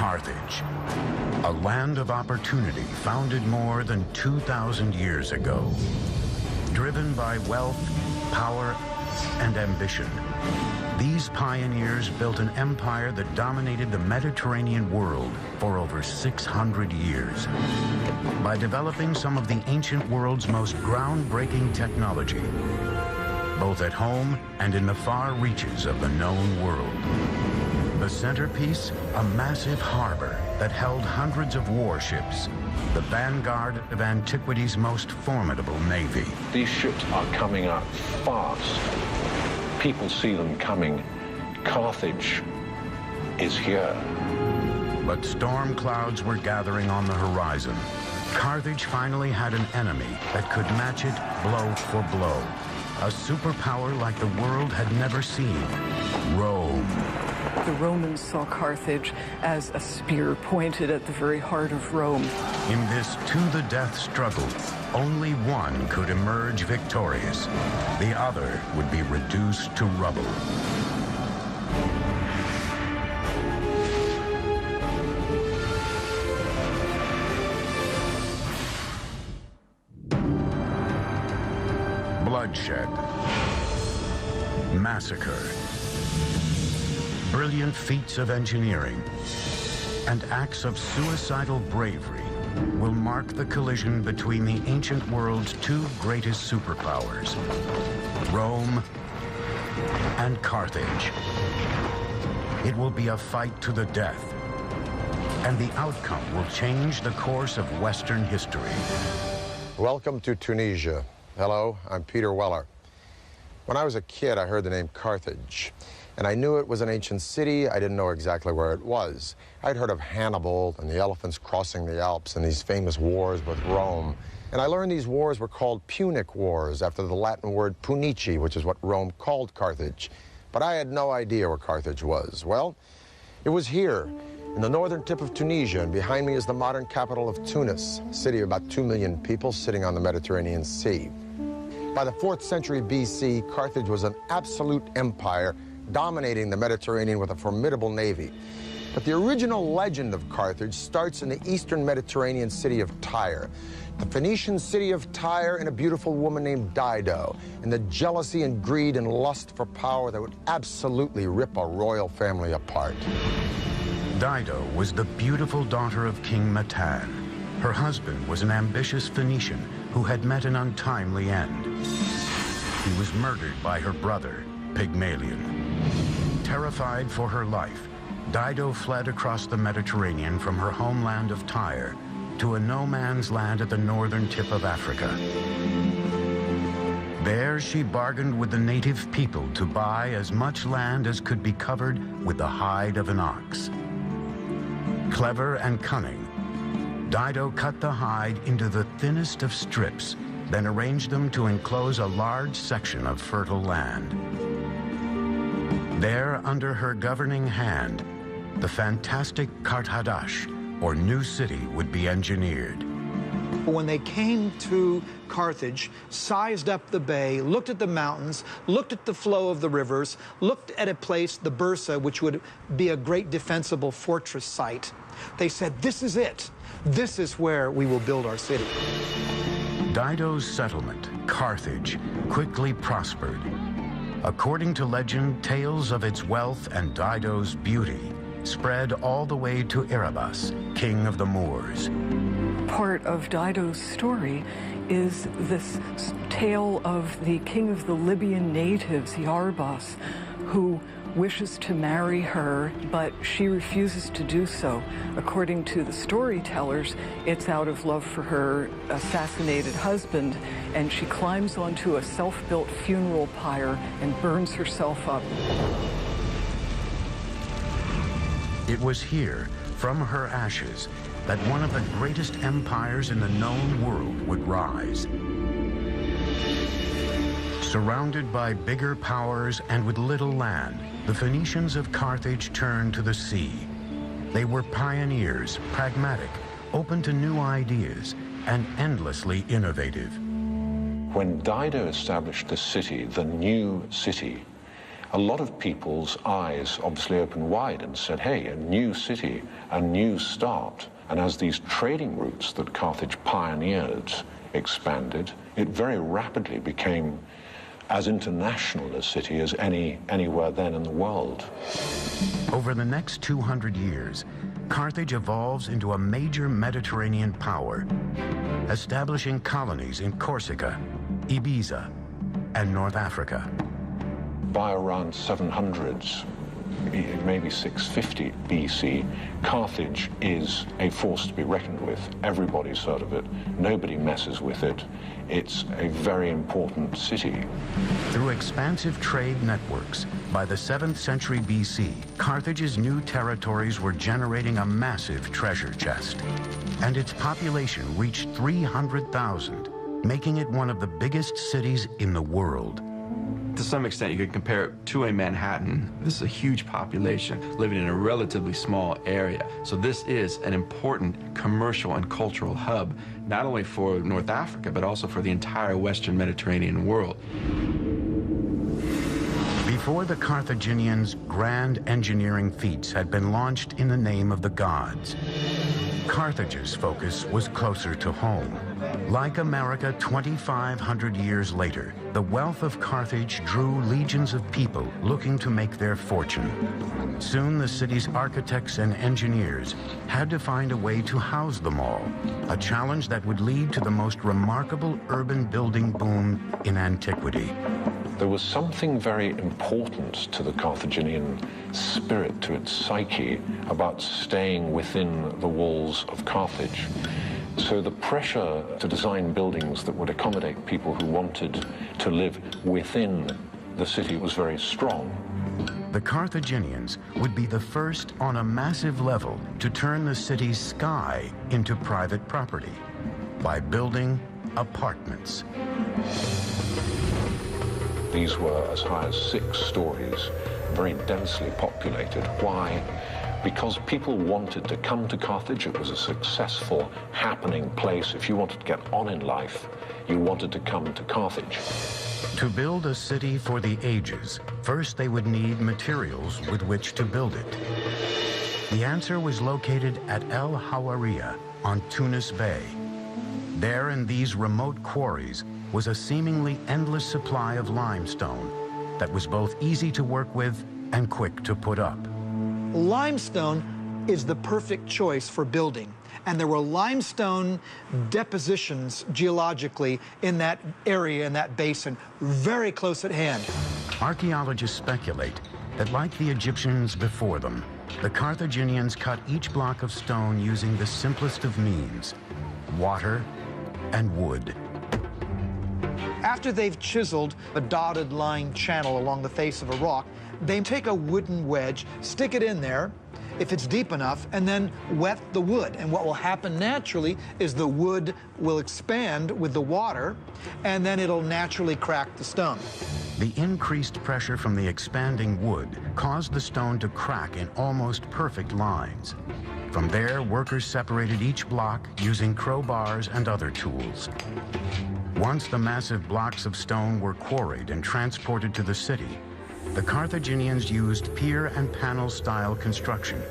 Carthage, a land of opportunity founded more than 2,000 years ago. Driven by wealth, power, and ambition, these pioneers built an empire that dominated the Mediterranean world for over 600 years. By developing some of the ancient world's most groundbreaking technology, both at home and in the far reaches of the known world. The centerpiece, a massive harbor that held hundreds of warships, the vanguard of antiquity's most formidable navy. These ships are coming up fast. People see them coming. Carthage is here. But storm clouds were gathering on the horizon. Carthage finally had an enemy that could match it blow for blow. A superpower like the world had never seen, Rome. The Romans saw Carthage as a spear pointed at the very heart of Rome. In this to-the-death struggle, only one could emerge victorious. The other would be reduced to rubble. Bloodshed, massacre, brilliant feats of engineering, and acts of suicidal bravery will mark the collision between the ancient world's two greatest superpowers, Rome and Carthage. It will be a fight to the death, and the outcome will change the course of Western history. Welcome to Tunisia. Hello, I'm Peter Weller. When I was a kid, I heard the name Carthage, and I knew it was an ancient city. I didn't know exactly where it was. I'd heard of Hannibal and the elephants crossing the Alps and these famous wars with Rome. And I learned these wars were called Punic Wars, after the Latin word punici, which is what Rome called Carthage. But I had no idea where Carthage was. Well, it was here, in the northern tip of Tunisia, and behind me is the modern capital of Tunis, a city of about 2 million people sitting on the Mediterranean Sea. By the 4th century BC, Carthage was an absolute empire, dominating the Mediterranean with a formidable navy. But the original legend of Carthage starts in the eastern Mediterranean city of Tyre. The Phoenician city of Tyre and a beautiful woman named Dido, and the jealousy and greed and lust for power that would absolutely rip a royal family apart. Dido was the beautiful daughter of King Matan. Her husband was an ambitious Phoenician who had met an untimely end. He was murdered by her brother, Pygmalion. Terrified for her life, Dido fled across the Mediterranean from her homeland of Tyre to a no-man's land at the northern tip of Africa. There she bargained with the native people to buy as much land as could be covered with the hide of an ox. Clever and cunning, Dido cut the hide into the thinnest of strips, then arranged them to enclose a large section of fertile land. There, under her governing hand, the fantastic Carthage, or new city, would be engineered. When they came to Carthage, sized up the bay, looked at the mountains, looked at the flow of the rivers, looked at a place, the Bursa, which would be a great defensible fortress site, they said, this is it. This is where we will build our city. Dido's settlement, Carthage, quickly prospered. According to legend, tales of its wealth and Dido's beauty spread all the way to Erebus, king of the Moors. Part of Dido's story is this tale of the king of the Libyan natives, Yarbas, who wishes to marry her, but she refuses to do so. According to the storytellers, it's out of love for her assassinated husband, and she climbs onto a self-built funeral pyre and burns herself up. It was here, from her ashes, that one of the greatest empires in the known world would rise. Surrounded by bigger powers and with little land, the Phoenicians of Carthage turned to the sea. They were pioneers, pragmatic, open to new ideas, and endlessly innovative. When Dido established the city, the new city, a lot of people's eyes obviously opened wide and said, hey, a new city, a new start. And as these trading routes that Carthage pioneered expanded, it very rapidly became as international a city as anywhere then in the world. Over the next 200 years, Carthage evolves into a major Mediterranean power, establishing colonies in Corsica, Ibiza, and North Africa. By around 700s, maybe 650 BC, Carthage is a force to be reckoned with. Everybody's heard of it. Nobody messes with it. It's a very important city. Through expansive trade networks, by the 7th century BC, Carthage's new territories were generating a massive treasure chest, and its population reached 300,000, making it one of the biggest cities in the world. To some extent, you could compare it to a Manhattan. This is a huge population living in a relatively small area. So this is an important commercial and cultural hub, not only for North Africa, but also for the entire Western Mediterranean world. Before the Carthaginians' grand engineering feats had been launched in the name of the gods, Carthage's focus was closer to home. Like America 2,500 years later, the wealth of Carthage drew legions of people looking to make their fortune. Soon the city's architects and engineers had to find a way to house them all, a challenge that would lead to the most remarkable urban building boom in antiquity. There was something very important to the Carthaginian spirit, to its psyche, about staying within the walls of Carthage. So the pressure to design buildings that would accommodate people who wanted to live within the city was very strong. The Carthaginians would be the first on a massive level to turn the city's sky into private property by building apartments. These were as high as 6 stories, very densely populated. Why? Because people wanted to come to Carthage. It was a successful, happening place. If you wanted to get on in life, you wanted to come to Carthage. To build a city for the ages, first they would need materials with which to build it. The answer was located at El Hawariya on Tunis Bay. There in these remote quarries was a seemingly endless supply of limestone that was both easy to work with and quick to put up. Limestone is the perfect choice for building. And there were limestone depositions geologically in that area, in that basin, very close at hand. Archaeologists speculate that, like the Egyptians before them, the Carthaginians cut each block of stone using the simplest of means: water and wood. After they've chiseled a dotted line channel along the face of a rock, they take a wooden wedge, stick it in there, if it's deep enough, and then wet the wood. And what will happen naturally is the wood will expand with the water, and then it'll naturally crack the stone. The increased pressure from the expanding wood caused the stone to crack in almost perfect lines. From there, workers separated each block using crowbars and other tools. Once the massive blocks of stone were quarried and transported to the city, the Carthaginians used pier and panel style construction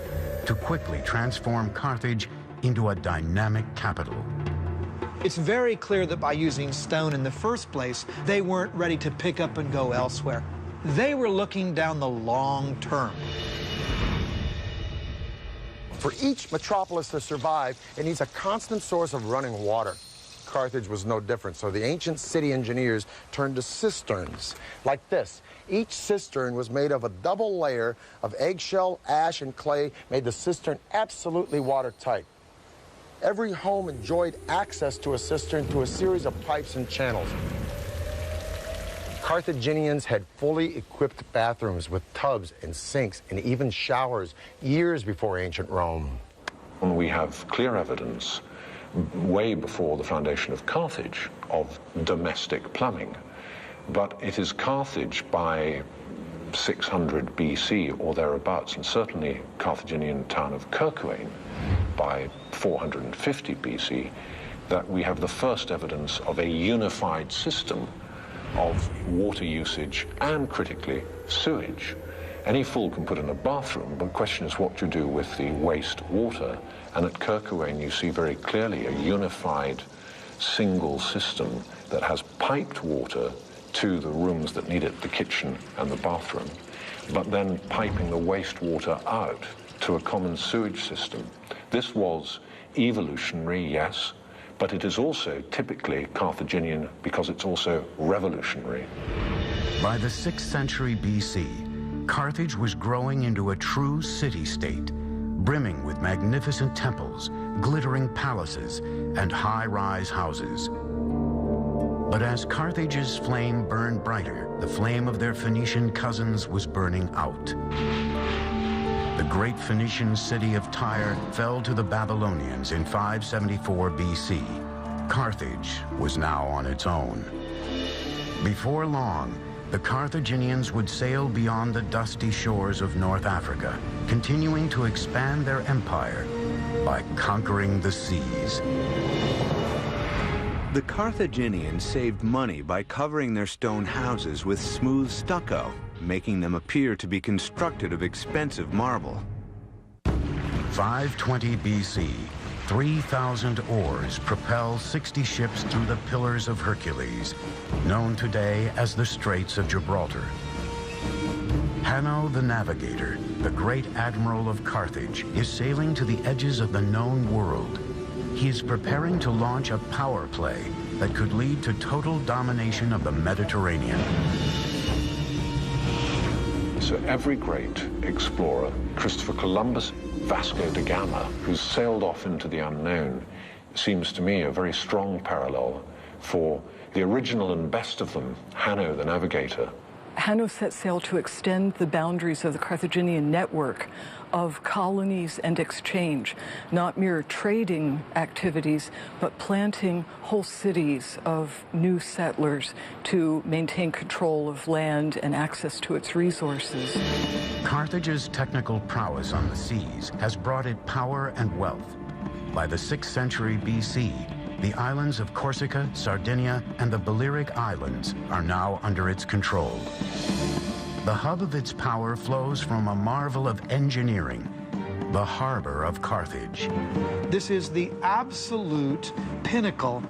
to quickly transform Carthage into a dynamic capital. It's very clear that by using stone in the first place, they weren't ready to pick up and go elsewhere. They were looking down the long term. For each metropolis to survive, it needs a constant source of running water. Carthage was no different, so the ancient city engineers turned to cisterns like this. Each cistern was made of a double layer of eggshell, ash, and clay, made the cistern absolutely watertight. Every home enjoyed access to a cistern through a series of pipes and channels. Carthaginians had fully equipped bathrooms with tubs and sinks and even showers years before ancient Rome. And we have clear evidence, way before the foundation of Carthage, of domestic plumbing. But it is Carthage by 600 BC or thereabouts, and certainly Carthaginian town of Kerkuane by 450 BC, that we have the first evidence of a unified system of water usage and, critically, sewage. Any fool can put in a bathroom, but the question is what you do with the waste water. And at Kerguelen you see very clearly a unified single system that has piped water to the rooms that need it, the kitchen and the bathroom, but then piping the wastewater out to a common sewage system. This was evolutionary, yes, but it is also typically Carthaginian because it's also revolutionary. By the 6th century BC, Carthage was growing into a true city-state, brimming with magnificent temples, glittering palaces, and high-rise houses. But as Carthage's flame burned brighter, the flame of their Phoenician cousins was burning out. The great Phoenician city of Tyre fell to the Babylonians in 574 BC. Carthage was now on its own. Before long, the Carthaginians would sail beyond the dusty shores of North Africa, continuing to expand their empire by conquering the seas. The Carthaginians saved money by covering their stone houses with smooth stucco, making them appear to be constructed of expensive marble. 520 BC, 3,000 oars propel 60 ships through the Pillars of Hercules, known today as the Straits of Gibraltar. Hanno the Navigator, the great admiral of Carthage, is sailing to the edges of the known world. He is preparing to launch a power play that could lead to total domination of the Mediterranean. So every great explorer, Christopher Columbus, Vasco da Gama, who's sailed off into the unknown, seems to me a very strong parallel for the original and best of them, Hanno the Navigator. Hanno set sail to extend the boundaries of the Carthaginian network of colonies and exchange, not mere trading activities, but planting whole cities of new settlers to maintain control of land and access to its resources. Carthage's technical prowess on the seas has brought it power and wealth. By the 6th century BC, the islands of Corsica, Sardinia, and the Balearic Islands are now under its control. The hub of its power flows from a marvel of engineering, the harbor of Carthage. This is the absolute pinnacle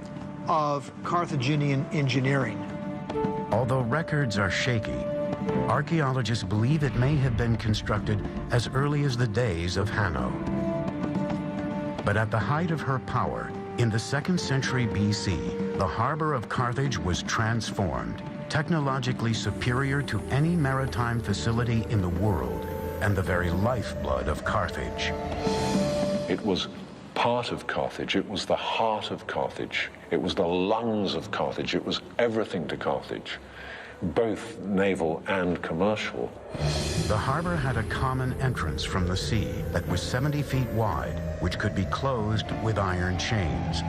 of Carthaginian engineering. Although records are shaky, archaeologists believe it may have been constructed as early as the days of Hanno. But at the height of her power, in the 2nd century BC, the harbor of Carthage was transformed, technologically superior to any maritime facility in the world, and the very lifeblood of Carthage. It was part of Carthage, it was the heart of Carthage, it was the lungs of Carthage, it was everything to Carthage, both naval and commercial. The harbor had a common entrance from the sea that was 70 feet wide, which could be closed with iron chains.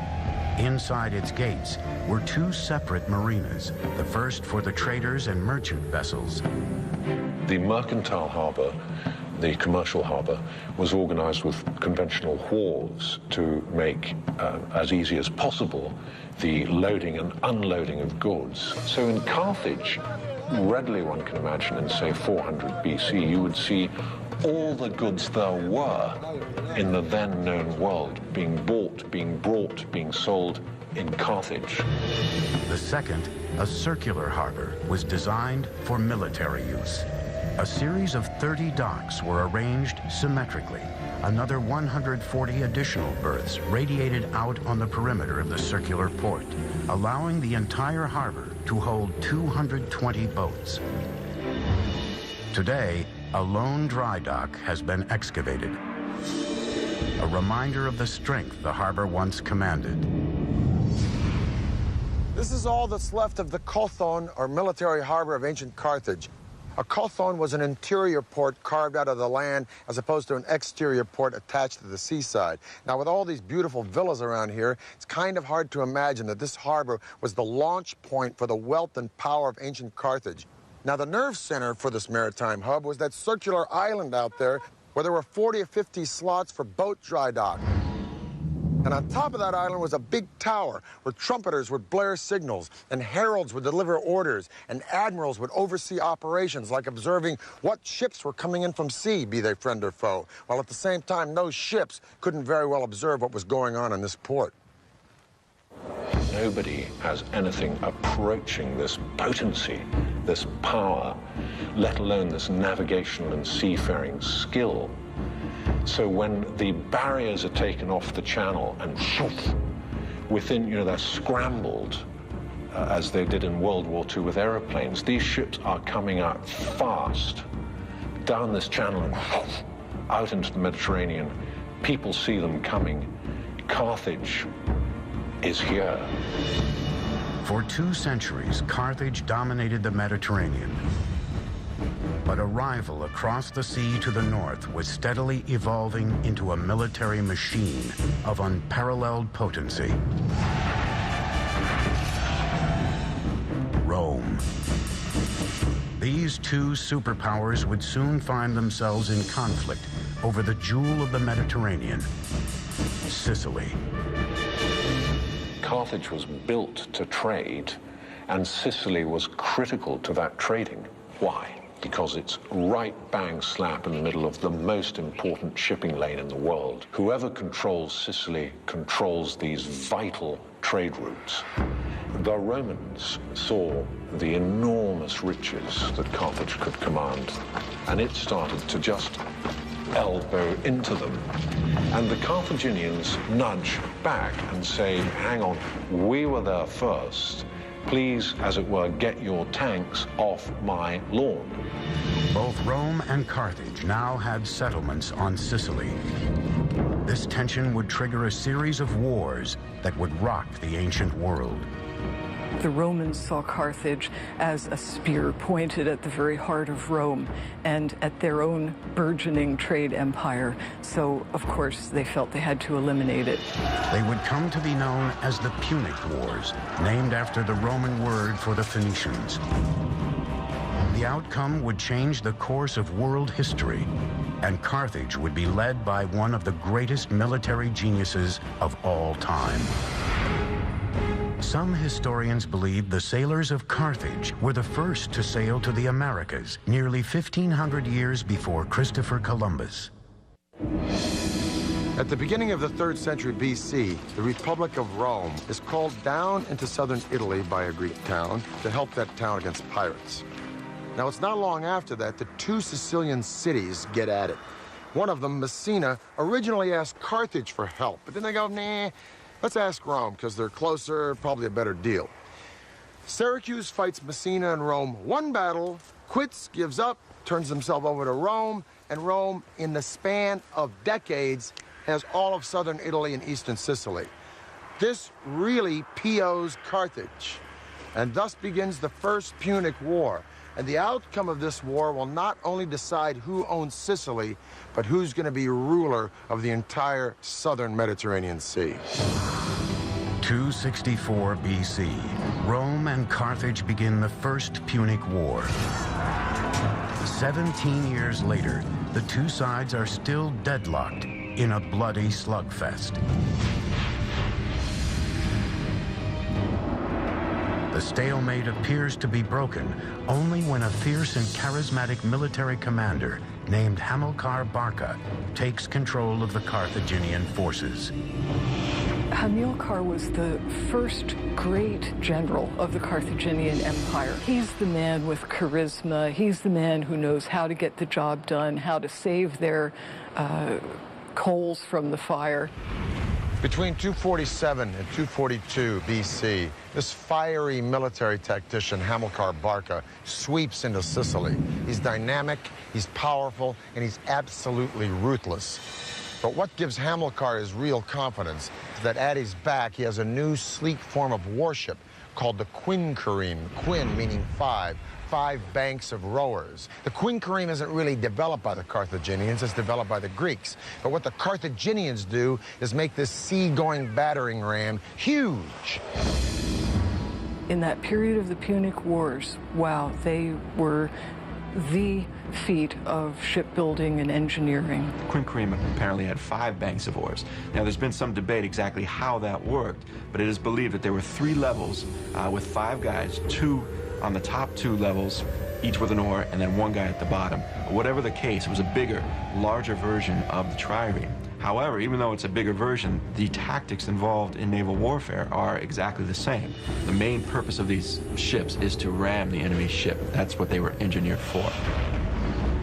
Inside its gates were 2 separate marinas, the first for the traders and merchant vessels. The mercantile harbor, the commercial harbor, was organized with conventional wharves to make as easy as possible the loading and unloading of goods. So in Carthage, readily one can imagine in, say, 400 BC, you would see all the goods there were in the then known world being bought, being brought, being sold in Carthage. The second, a circular harbor, was designed for military use. A series of 30 docks were arranged symmetrically. Another 140 additional berths radiated out on the perimeter of the circular port, allowing the entire harbor to hold 220 boats. Today, a lone dry dock has been excavated, a reminder of the strength the harbor once commanded. This is all that's left of the Kothon, or military harbor of ancient Carthage. A kothon was an interior port carved out of the land as opposed to an exterior port attached to the seaside. Now, with all these beautiful villas around here, it's kind of hard to imagine that this harbor was the launch point for the wealth and power of ancient Carthage. Now, the nerve center for this maritime hub was that circular island out there where there were 40 or 50 slots for boat dry dock. And on top of that island was a big tower where trumpeters would blare signals, and heralds would deliver orders, and admirals would oversee operations like observing what ships were coming in from sea, be they friend or foe, while at the same time those ships couldn't very well observe what was going on in this port. Nobody has anything approaching this potency, this power, let alone this navigation and seafaring skill. So when the barriers are taken off the channel and within, they're scrambled, as they did in World War II with aeroplanes, these ships are coming out fast down this channel and out into the Mediterranean. People see them coming. Carthage is here. For 2 centuries, Carthage dominated the Mediterranean. But a rival across the sea to the north was steadily evolving into a military machine of unparalleled potency. Rome. These 2 superpowers would soon find themselves in conflict over the jewel of the Mediterranean, Sicily. Carthage was built to trade, and Sicily was critical to that trading. Why? Because it's right bang slap in the middle of the most important shipping lane in the world. Whoever controls Sicily controls these vital trade routes. The Romans saw the enormous riches that Carthage could command, and it started to just elbow into them. And the Carthaginians nudge back and say, hang on, we were there first. Please, as it were, get your tanks off my lawn. Both Rome and Carthage now had settlements on Sicily. This tension would trigger a series of wars that would rock the ancient world. The Romans saw Carthage as a spear pointed at the very heart of Rome and at their own burgeoning trade empire. So, of course, they felt they had to eliminate it. They would come to be known as the Punic Wars, named after the Roman word for the Phoenicians. The outcome would change the course of world history, and Carthage would be led by one of the greatest military geniuses of all time. Some historians believe the sailors of Carthage were the first to sail to the Americas, nearly 1,500 years before Christopher Columbus. At the beginning of the 3rd century BC, the Republic of Rome is called down into southern Italy by a Greek town to help that town against pirates. Now, it's not long after that the 2 Sicilian cities get at it. One of them, Messina, originally asked Carthage for help, but then they go, nah, let's ask Rome, because they're closer, probably a better deal. Syracuse fights Messina and Rome 1 battle, quits, gives up, turns himself over to Rome, and Rome, in the span of decades, has all of southern Italy and eastern Sicily. This really POs Carthage, and thus begins the First Punic War. And the outcome of this war will not only decide who owns Sicily, but who's going to be ruler of the entire southern Mediterranean Sea. 264 BC, Rome and Carthage begin the First Punic War. 17 years later, the 2 sides are still deadlocked in a bloody slugfest. The stalemate appears to be broken only when a fierce and charismatic military commander named Hamilcar Barca takes control of the Carthaginian forces. Hamilcar was the first great general of the Carthaginian Empire. He's the man with charisma. He's the man who knows how to get the job done, how to save their coals from the fire. Between 247 and 242 BC, this fiery military tactician, Hamilcar Barca, sweeps into Sicily. He's dynamic, he's powerful, and he's absolutely ruthless. But what gives Hamilcar his real confidence is that at his back he has a new sleek form of warship called the quinquereme, quin meaning 5 banks of rowers. The quinquereme isn't really developed by the Carthaginians, it's developed by the Greeks. But what the Carthaginians do is make this sea-going battering ram huge. In that period of the Punic Wars, wow, they were the feat of shipbuilding and engineering. Quincunrim apparently had 5 banks of oars. Now, there's been some debate exactly how that worked, but it is believed that there were 3 levels with 5 guys, 2 on the top 2 levels, each with an oar, and then 1 guy at the bottom. Whatever the case, it was a bigger, larger version of the trireme. However, even though it's a bigger version, the tactics involved in naval warfare are exactly the same. The main purpose of these ships is to ram the enemy ship. That's what they were engineered for.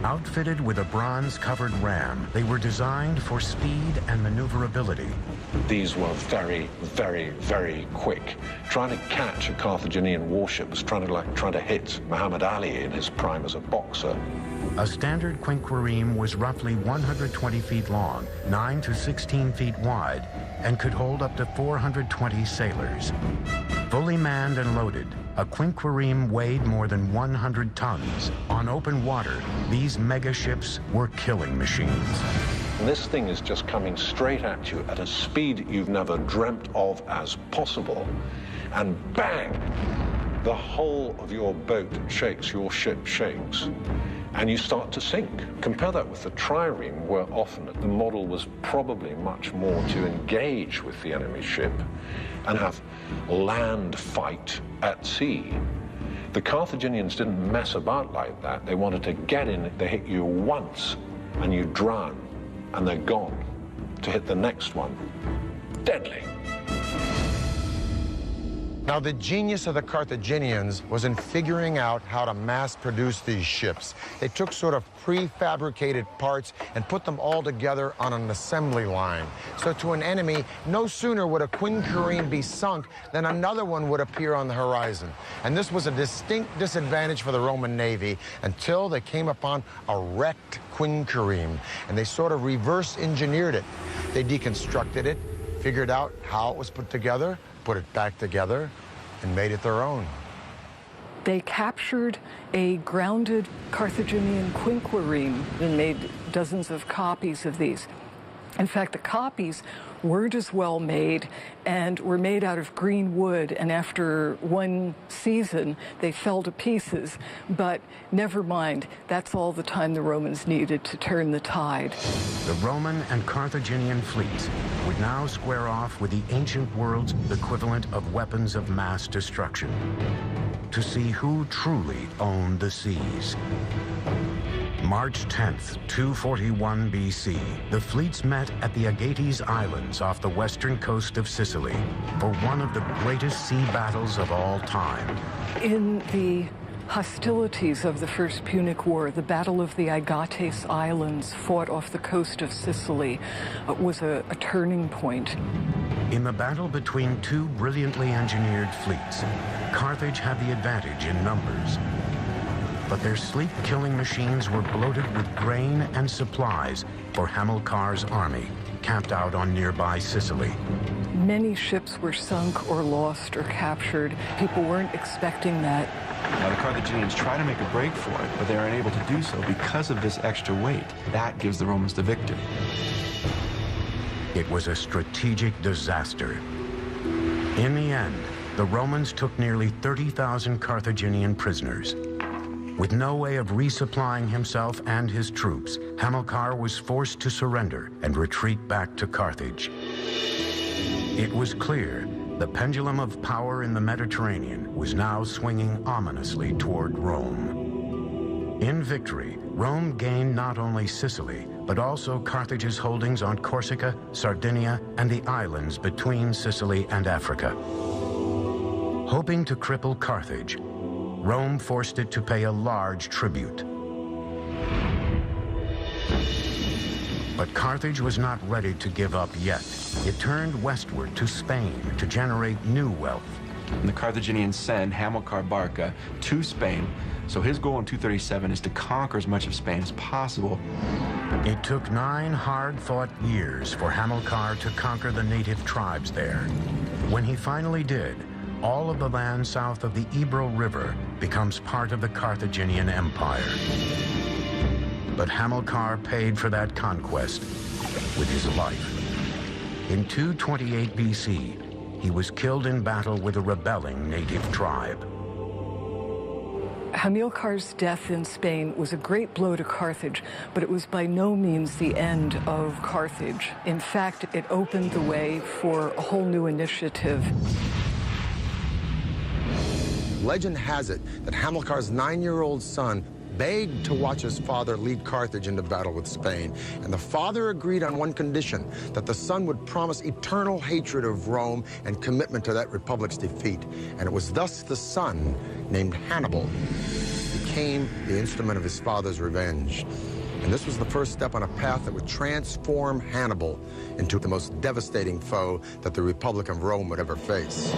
Outfitted with a bronze-covered ram, they were designed for speed and maneuverability. These were very, very, very quick. Trying to catch a Carthaginian warship was trying to hit Muhammad Ali in his prime as a boxer. A standard quincunrim was roughly 120 feet long, 9 to 16 feet wide, and could hold up to 420 sailors. Fully manned and loaded, a quincunrim weighed more than 100 tons. On open water, these megaships were killing machines. And this thing is just coming straight at you at a speed you've never dreamt of as possible, and bang! The whole of your boat shakes, your ship shakes, and you start to sink. Compare that with the trireme, where often the model was probably much more to engage with the enemy ship and have land fight at sea. The Carthaginians didn't mess about like that. They wanted to get in, they hit you once, and you drown, and they're gone. To hit the next one, deadly. Now, the genius of the Carthaginians was in figuring out how to mass-produce these ships. They took sort of prefabricated parts and put them all together on an assembly line. So to an enemy, no sooner would a quincunrim be sunk than another one would appear on the horizon. And this was a distinct disadvantage for the Roman Navy until they came upon a wrecked quincunrim, and they sort of reverse-engineered it. They deconstructed it, figured out how it was put together, put it back together, and made it their own. They captured a grounded Carthaginian quincunrim and made dozens of copies of these. In fact, the copies weren't as well made and were made out of green wood, and after one season they fell to pieces. But never mind, that's all the time the Romans needed to turn the tide. The Roman and Carthaginian fleets would now square off with the ancient world's equivalent of weapons of mass destruction to see who truly owned the seas. March 10th, 241 BC, the fleets met at the Agates Islands off the western coast of Sicily for one of the greatest sea battles of all time. In the hostilities of the First Punic War, the Battle of the Agates Islands, fought off the coast of Sicily, was a turning point. In the battle between 2 brilliantly engineered fleets, Carthage had the advantage in numbers. But their sleep-killing machines were bloated with grain and supplies for Hamilcar's army, camped out on nearby Sicily. Many ships were sunk or lost or captured. People weren't expecting that. Now, the Carthaginians try to make a break for it, but they are unable to do so because of this extra weight. That gives the Romans the victory. It was a strategic disaster. In the end, the Romans took nearly 30,000 Carthaginian prisoners. With no way of resupplying himself and his troops, Hamilcar was forced to surrender and retreat back to Carthage. It was clear the pendulum of power in the Mediterranean was now swinging ominously toward Rome. In victory, Rome gained not only Sicily, but also Carthage's holdings on Corsica, Sardinia, and the islands between Sicily and Africa. Hoping to cripple Carthage, Rome forced it to pay a large tribute. But Carthage was not ready to give up yet. It turned westward to Spain to generate new wealth. And the Carthaginians send Hamilcar Barca to Spain, so his goal in 237 is to conquer as much of Spain as possible. It took 9 hard-fought years for Hamilcar to conquer the native tribes there. When he finally did, all of the land south of the Ebro River becomes part of the Carthaginian Empire. But Hamilcar paid for that conquest with his life. In 228 BC, he was killed in battle with a rebelling native tribe. Hamilcar's death in Spain was a great blow to Carthage, but it was by no means the end of Carthage. In fact, it opened the way for a whole new initiative. Legend has it that Hamilcar's 9-year-old son begged to watch his father lead Carthage into battle with Spain, and the father agreed on one condition, that the son would promise eternal hatred of Rome and commitment to that republic's defeat. And it was thus the son, named Hannibal, became the instrument of his father's revenge. And this was the first step on a path that would transform Hannibal into the most devastating foe that the Republic of Rome would ever face.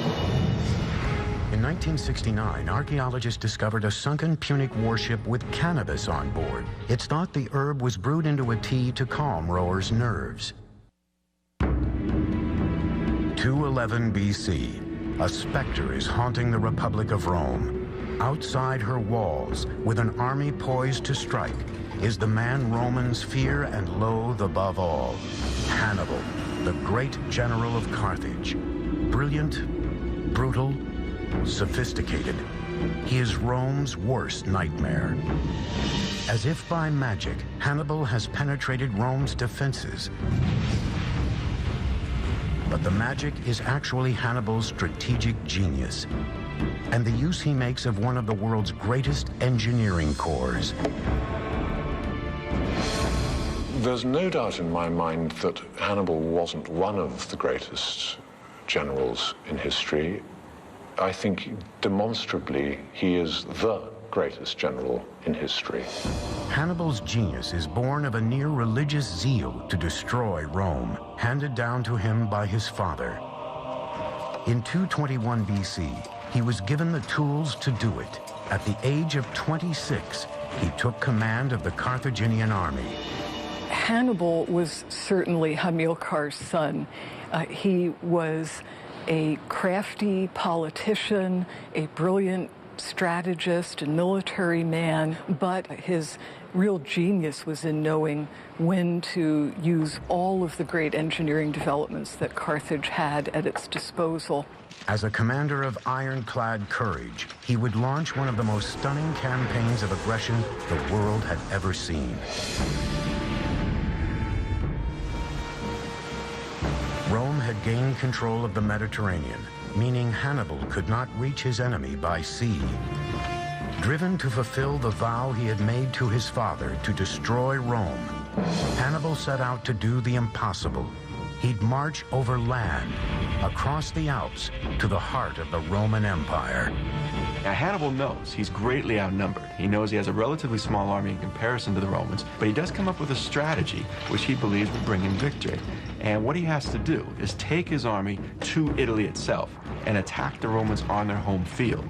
In 1969, archaeologists discovered a sunken Punic warship with cannabis on board. It's thought the herb was brewed into a tea to calm rowers' nerves. 211 BC, a specter is haunting the Republic of Rome. Outside her walls, with an army poised to strike, is the man Romans fear and loathe above all, Hannibal, the great general of Carthage. Brilliant, brutal, sophisticated, he is Rome's worst nightmare. As if by magic, Hannibal has penetrated Rome's defenses. But the magic is actually Hannibal's strategic genius, and the use he makes of one of the world's greatest engineering corps. There's no doubt in my mind that Hannibal wasn't one of the greatest generals in history. I think demonstrably he is the greatest general in history. Hannibal's genius is born of a near religious zeal to destroy Rome, handed down to him by his father. In 221 BC, he was given the tools to do it. At the age of 26, he took command of the Carthaginian army. Hannibal was certainly Hamilcar's son. He was a crafty politician, a brilliant strategist and military man, but his real genius was in knowing when to use all of the great engineering developments that Carthage had at its disposal. As a commander of ironclad courage, he would launch one of the most stunning campaigns of aggression the world had ever seen. Rome had gained control of the Mediterranean, meaning Hannibal could not reach his enemy by sea. Driven to fulfill the vow he had made to his father to destroy Rome, Hannibal set out to do the impossible. He'd march over land, across the Alps, to the heart of the Roman Empire. Now, Hannibal knows he's greatly outnumbered. He knows he has a relatively small army in comparison to the Romans, but he does come up with a strategy which he believes will bring him victory. And what he has to do is take his army to Italy itself and attack the Romans on their home field.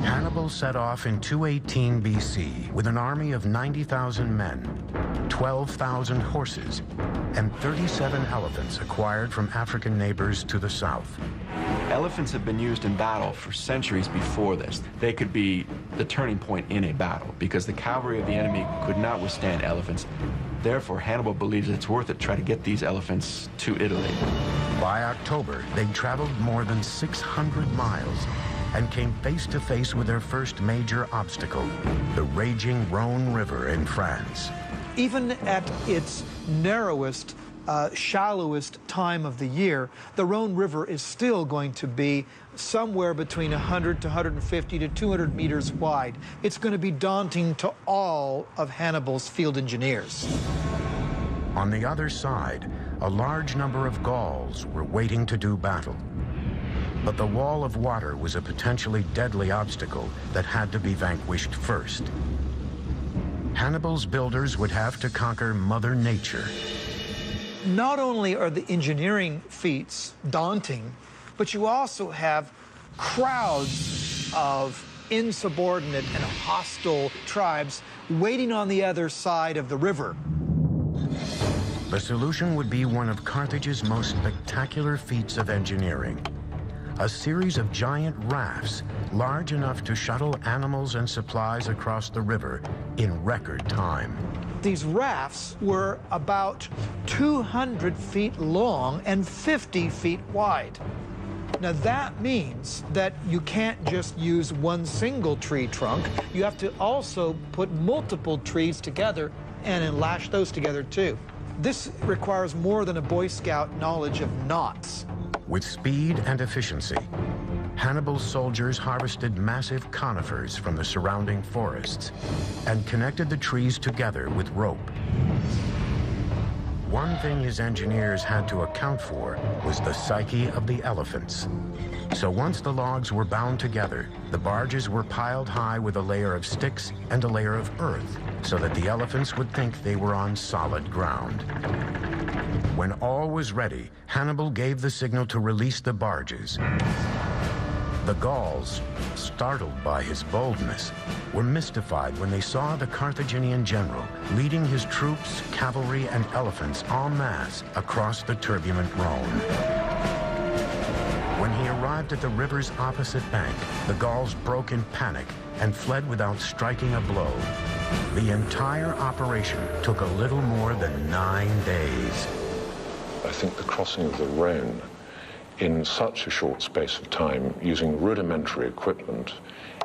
Hannibal set off in 218 BC with an army of 90,000 men, 12,000 horses, and 37 elephants acquired from African neighbors to the south. Elephants have been used in battle for centuries before this. They could be the turning point in a battle because the cavalry of the enemy could not withstand elephants. Therefore, Hannibal believes it's worth it to try to get these elephants to Italy. By October, they'd traveled more than 600 miles and came face to face with their first major obstacle, the raging Rhone River in France. Even at its narrowest, shallowest time of the year, the Rhone River is still going to be somewhere between 100 to 150 to 200 meters wide. It's going to be daunting to all of Hannibal's field engineers. On the other side, a large number of Gauls were waiting to do battle. But the wall of water was a potentially deadly obstacle that had to be vanquished first. Hannibal's builders would have to conquer Mother Nature. Not only are the engineering feats daunting, but you also have crowds of insubordinate and hostile tribes waiting on the other side of the river. The solution would be one of Carthage's most spectacular feats of engineering. A series of giant rafts, large enough to shuttle animals and supplies across the river in record time. These rafts were about 200 feet long and 50 feet wide. Now that means that you can't just use one single tree trunk. You have to also put multiple trees together and then lash those together too. This requires more than a Boy Scout knowledge of knots. With speed and efficiency, Hannibal's soldiers harvested massive conifers from the surrounding forests and connected the trees together with rope. One thing his engineers had to account for was the psyche of the elephants. So once the logs were bound together, the barges were piled high with a layer of sticks and a layer of earth so that the elephants would think they were on solid ground. When all was ready, Hannibal gave the signal to release the barges. The Gauls, startled by his boldness, were mystified when they saw the Carthaginian general leading his troops, cavalry, and elephants en masse across the turbulent Rhone. When he arrived at the river's opposite bank, the Gauls broke in panic and fled without striking a blow. The entire operation took a little more than 9 days. I think the crossing of the Rhone in such a short space of time using rudimentary equipment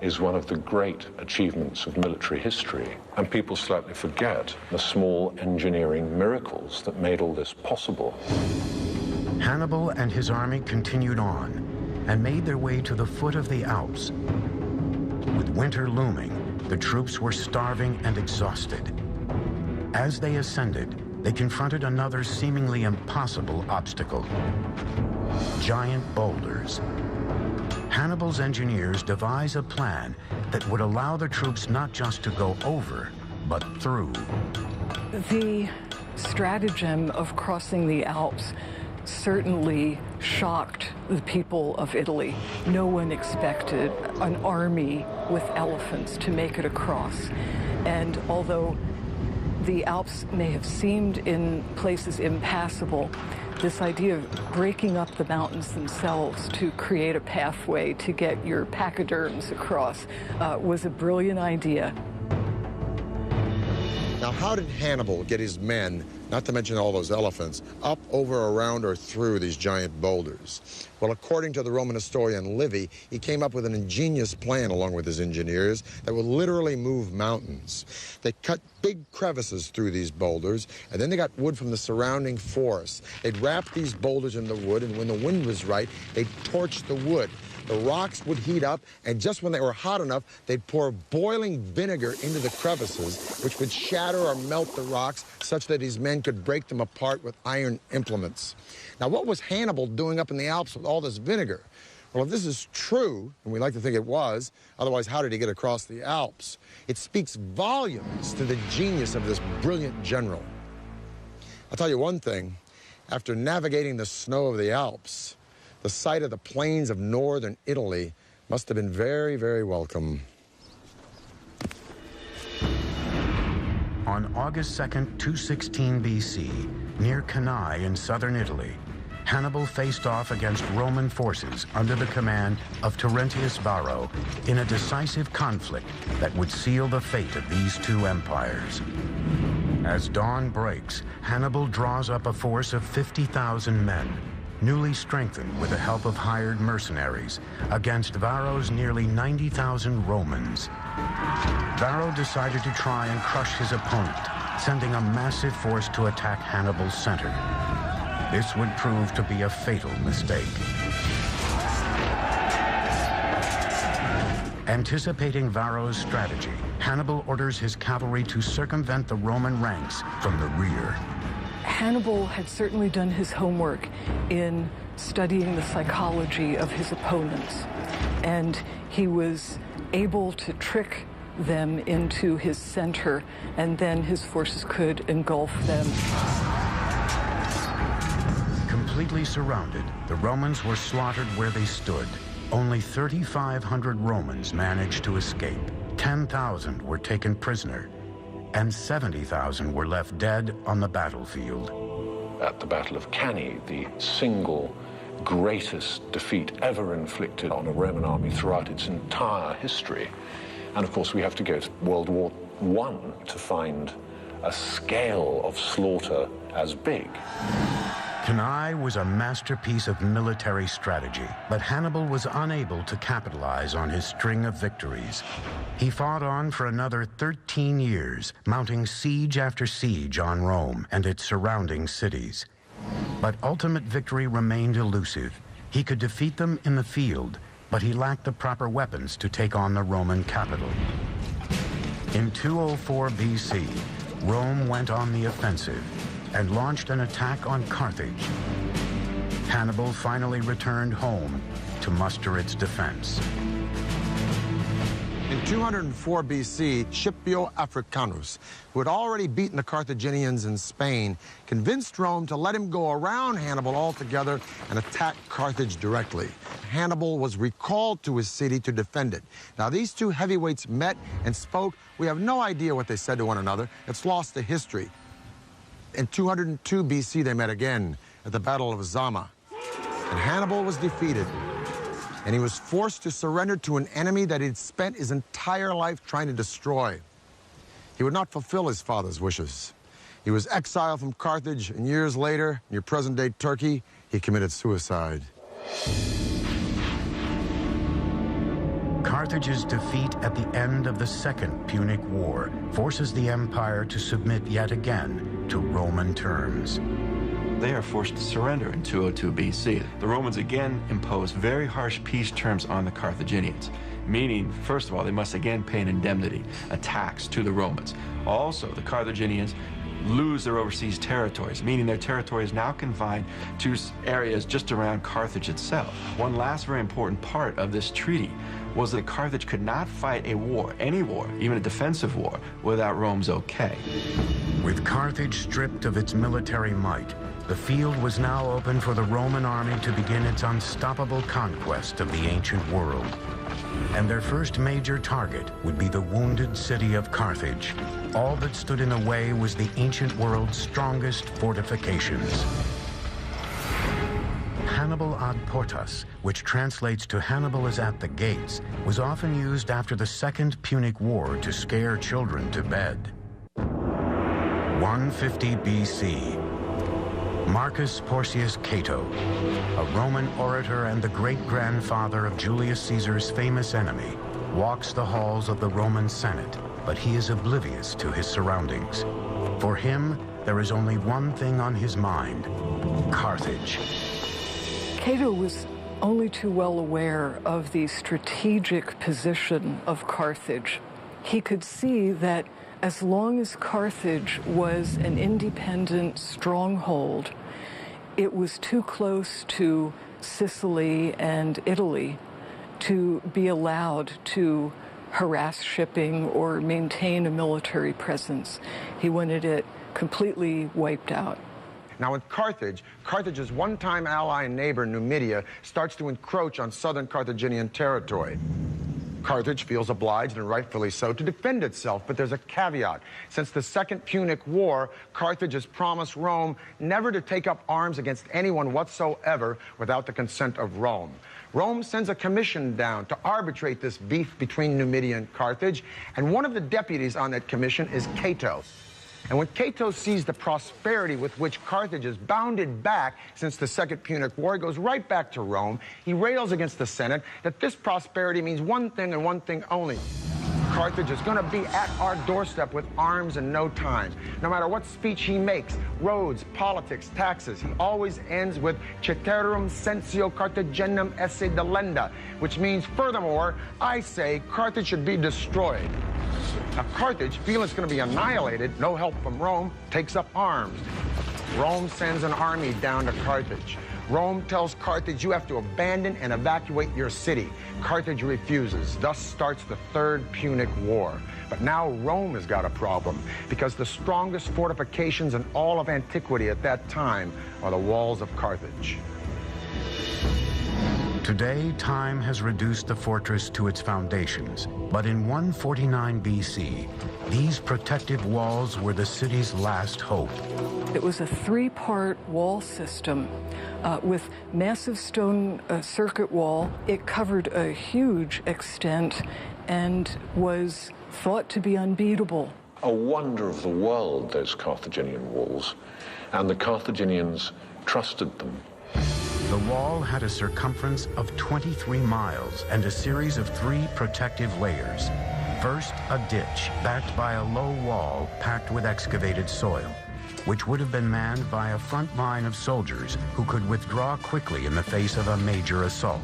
is one of the great achievements of military history. And people slightly forget the small engineering miracles that made all this possible. Hannibal and his army continued on and made their way to the foot of the Alps. With winter looming, the troops were starving and exhausted. As they ascended, they confronted another seemingly impossible obstacle: giant boulders. Hannibal's engineers devised a plan that would allow the troops not just to go over, but through. The stratagem of crossing the Alps certainly shocked the people of Italy. No one expected an army with elephants to make it across. And although the Alps may have seemed in places impassable, this idea of breaking up the mountains themselves to create a pathway to get your pachyderms across was a brilliant idea. Now, how did Hannibal get his men, not to mention all those elephants, up, over, around, or through these giant boulders? Well, according to the Roman historian Livy, he came up with an ingenious plan along with his engineers that would literally move mountains. They cut big crevices through these boulders, and then they got wood from the surrounding forests. They'd wrap these boulders in the wood, and when the wind was right, they'd torch the wood. The rocks would heat up, and just when they were hot enough, they'd pour boiling vinegar into the crevices, which would shatter or melt the rocks such that his men could break them apart with iron implements. Now, what was Hannibal doing up in the Alps with all this vinegar? Well, if this is true, and we like to think it was, otherwise how did he get across the Alps? It speaks volumes to the genius of this brilliant general. I'll tell you one thing, after navigating the snow of the Alps, the sight of the plains of northern Italy must have been very, very welcome. On August 2nd, 216 BC, near Cannae in southern Italy, Hannibal faced off against Roman forces under the command of Terentius Varro in a decisive conflict that would seal the fate of these two empires. As dawn breaks, Hannibal draws up a force of 50,000 men, newly strengthened with the help of hired mercenaries, against Varro's nearly 90,000 Romans. Varro decided to try and crush his opponent, sending a massive force to attack Hannibal's center. This would prove to be a fatal mistake. Anticipating Varro's strategy, Hannibal orders his cavalry to circumvent the Roman ranks from the rear. Hannibal had certainly done his homework in studying the psychology of his opponents, and he was able to trick them into his center, and then his forces could engulf them. Completely surrounded, the Romans were slaughtered where they stood. Only 3,500 Romans managed to escape. 10,000 were taken prisoner, and 70,000 were left dead on the battlefield. At the Battle of Cannae, the single greatest defeat ever inflicted on a Roman army throughout its entire history. And of course, we have to go to World War I to find a scale of slaughter as big. Cannae was a masterpiece of military strategy, but Hannibal was unable to capitalize on his string of victories. He fought on for another 13 years, mounting siege after siege on Rome and its surrounding cities. But ultimate victory remained elusive. He could defeat them in the field, but he lacked the proper weapons to take on the Roman capital. In 204 BC, Rome went on the offensive and launched an attack on Carthage. Hannibal finally returned home to muster its defense. In 204 BC, Scipio Africanus, who had already beaten the Carthaginians in Spain, convinced Rome to let him go around Hannibal altogether and attack Carthage directly. Hannibal was recalled to his city to defend it. Now, these two heavyweights met and spoke. We have no idea what they said to one another. It's lost to history. In 202 BC, they met again at the Battle of Zama. And Hannibal was defeated, and he was forced to surrender to an enemy that he'd spent his entire life trying to destroy. He would not fulfill his father's wishes. He was exiled from Carthage, and years later, near present-day Turkey, he committed suicide. Carthage's defeat at the end of the Second Punic War forces the empire to submit yet again to Roman terms. They are forced to surrender in 202 BC. The Romans again impose very harsh peace terms on the Carthaginians, meaning, first of all, they must again pay an indemnity, a tax to the Romans. Also, the Carthaginians lose their overseas territories, meaning their territory is now confined to areas just around Carthage itself. One last very important part of this treaty was that Carthage could not fight a war, any war, even a defensive war, without Rome's okay. With Carthage stripped of its military might, the field was now open for the Roman army to begin its unstoppable conquest of the ancient world. And their first major target would be the wounded city of Carthage. All that stood in the way was the ancient world's strongest fortifications. Hannibal ad portas, which translates to Hannibal is at the gates, was often used after the Second Punic War to scare children to bed. 150 BC. Marcus Porcius Cato, a Roman orator and the great-grandfather of Julius Caesar's famous enemy, walks the halls of the Roman Senate, but he is oblivious to his surroundings. For him, there is only one thing on his mind: Carthage. Cato was only too well aware of the strategic position of Carthage. He could see that as long as Carthage was an independent stronghold, it was too close to Sicily and Italy to be allowed to harass shipping or maintain a military presence. He wanted it completely wiped out. Now, with Carthage's one-time ally and neighbor, Numidia, starts to encroach on southern Carthaginian territory. Carthage feels obliged, and rightfully so, to defend itself, but there's a caveat. Since the Second Punic War, Carthage has promised Rome never to take up arms against anyone whatsoever without the consent of Rome. Rome sends a commission down to arbitrate this beef between Numidia and Carthage, and one of the deputies on that commission is Cato. And when Cato sees the prosperity with which Carthage has bounded back since the Second Punic War, he goes right back to Rome. He rails against the Senate that this prosperity means one thing and one thing only: Carthage is going to be at our doorstep with arms in no time. No matter what speech he makes, roads, politics, taxes, he always ends with ceterum censeo Carthaginem esse delenda, which means, furthermore, I say Carthage should be destroyed. Now, Carthage, feeling it's going to be annihilated, no help from Rome, takes up arms. Rome sends an army down to Carthage. Rome tells Carthage, you have to abandon and evacuate your city. Carthage refuses. Thus starts the Third Punic War. But now Rome has got a problem, because the strongest fortifications in all of antiquity at that time are the walls of Carthage. Today, time has reduced the fortress to its foundations, but in 149 BC, these protective walls were the city's last hope. It was a three-part wall system with massive stone circuit wall. It covered a huge extent and was thought to be unbeatable. A wonder of the world, those Carthaginian walls, and the Carthaginians trusted them. The wall had a circumference of 23 miles and a series of 3 protective layers. First, a ditch backed by a low wall packed with excavated soil, which would have been manned by a front line of soldiers who could withdraw quickly in the face of a major assault.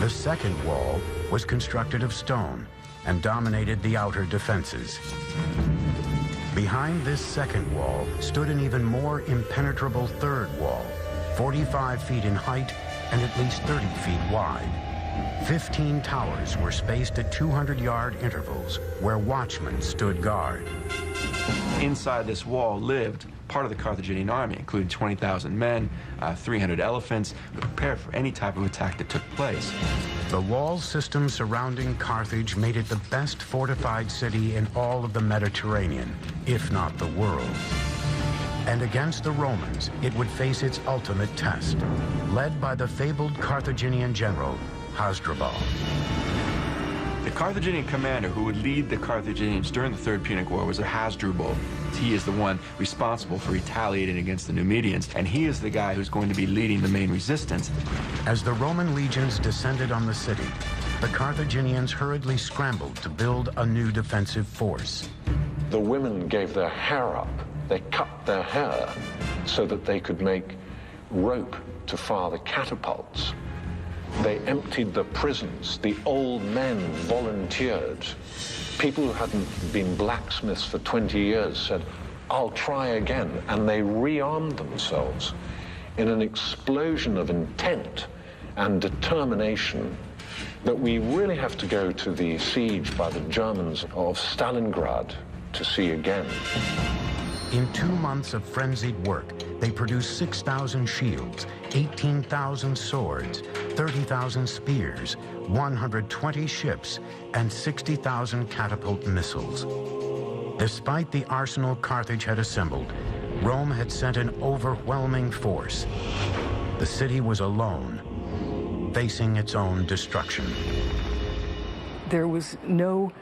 The second wall was constructed of stone and dominated the outer defenses. Behind this second wall stood an even more impenetrable third wall, 45 feet in height and at least 30 feet wide. 15 towers were spaced at 200-yard intervals where watchmen stood guard. Inside this wall lived part of the Carthaginian army, including 20,000 men, 300 elephants, prepared for any type of attack that took place. The wall system surrounding Carthage made it the best fortified city in all of the Mediterranean, if not the world. And against the Romans, it would face its ultimate test, led by the fabled Carthaginian general, Hasdrubal. The Carthaginian commander who would lead the Carthaginians during the Third Punic War was Hasdrubal. He is the one responsible for retaliating against the Numidians, and he is the guy who's going to be leading the main resistance. As the Roman legions descended on the city, the Carthaginians hurriedly scrambled to build a new defensive force. The women gave their hair up. They cut their hair so that they could make rope to fire the catapults. They emptied the prisons. The old men volunteered. People who hadn't been blacksmiths for 20 years said, "I'll try again." And they rearmed themselves in an explosion of intent and determination that we really have to go to the siege by the Germans of Stalingrad to see again. In 2 months of frenzied work, they produced 6,000 shields, 18,000 swords, 30,000 spears, 120 ships, and 60,000 catapult missiles. Despite the arsenal Carthage had assembled, Rome had sent an overwhelming force. The city was alone, facing its own destruction. There was no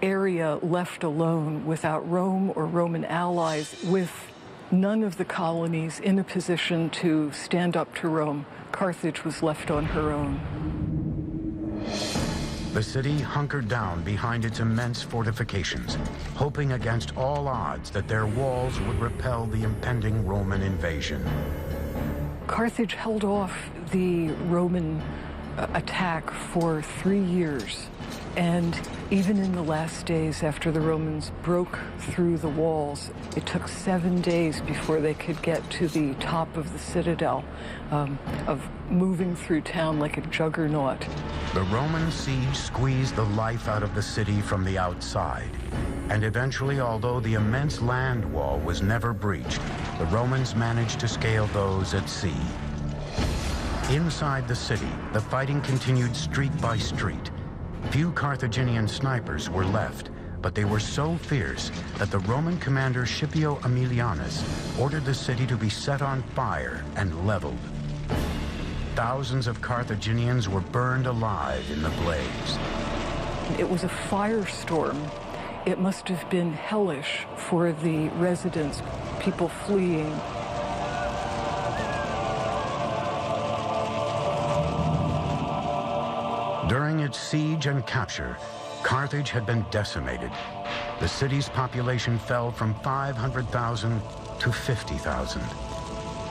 area left alone without Rome or Roman allies, with none of the colonies in a position to stand up to Rome. Carthage was left on her own. The city hunkered down behind its immense fortifications, hoping against all odds that their walls would repel the impending Roman invasion. Carthage held off the Roman attack for 3 years. And even in the last days after the Romans broke through the walls, it took 7 days before they could get to the top of the citadel, of moving through town like a juggernaut. The Roman siege squeezed the life out of the city from the outside. And eventually, although the immense land wall was never breached, the Romans managed to scale those at sea. Inside the city, the fighting continued street by street. Few Carthaginian snipers were left, but they were so fierce that the Roman commander Scipio Aemilianus ordered the city to be set on fire and leveled. Thousands of Carthaginians were burned alive in the blaze. It was a firestorm. It must have been hellish for the residents, people fleeing. During its siege and capture, Carthage had been decimated. The city's population fell from 500,000 to 50,000.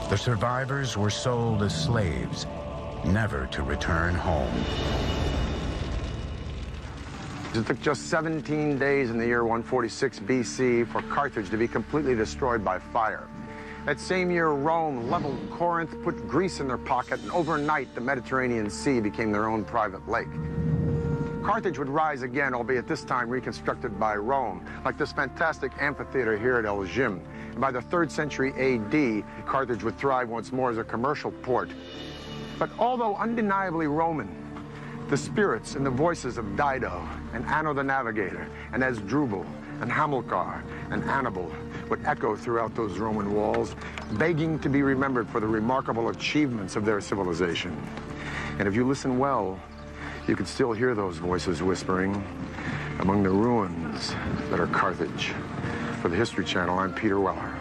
The survivors were sold as slaves, never to return home. It took just 17 days in the year 146 BC for Carthage to be completely destroyed by fire. That same year, Rome leveled Corinth, put Greece in their pocket, and overnight, the Mediterranean Sea became their own private lake. Carthage would rise again, albeit this time reconstructed by Rome, like this fantastic amphitheater here at El Jim. And by the 3rd century AD, Carthage would thrive once more as a commercial port. But although undeniably Roman, the spirits and the voices of Dido and Anno the Navigator and Hasdrubal and Hamilcar and Hannibal would echo throughout those Roman walls, begging to be remembered for the remarkable achievements of their civilization. And if you listen well, you can still hear those voices whispering among the ruins that are Carthage. For the History Channel, I'm Peter Weller.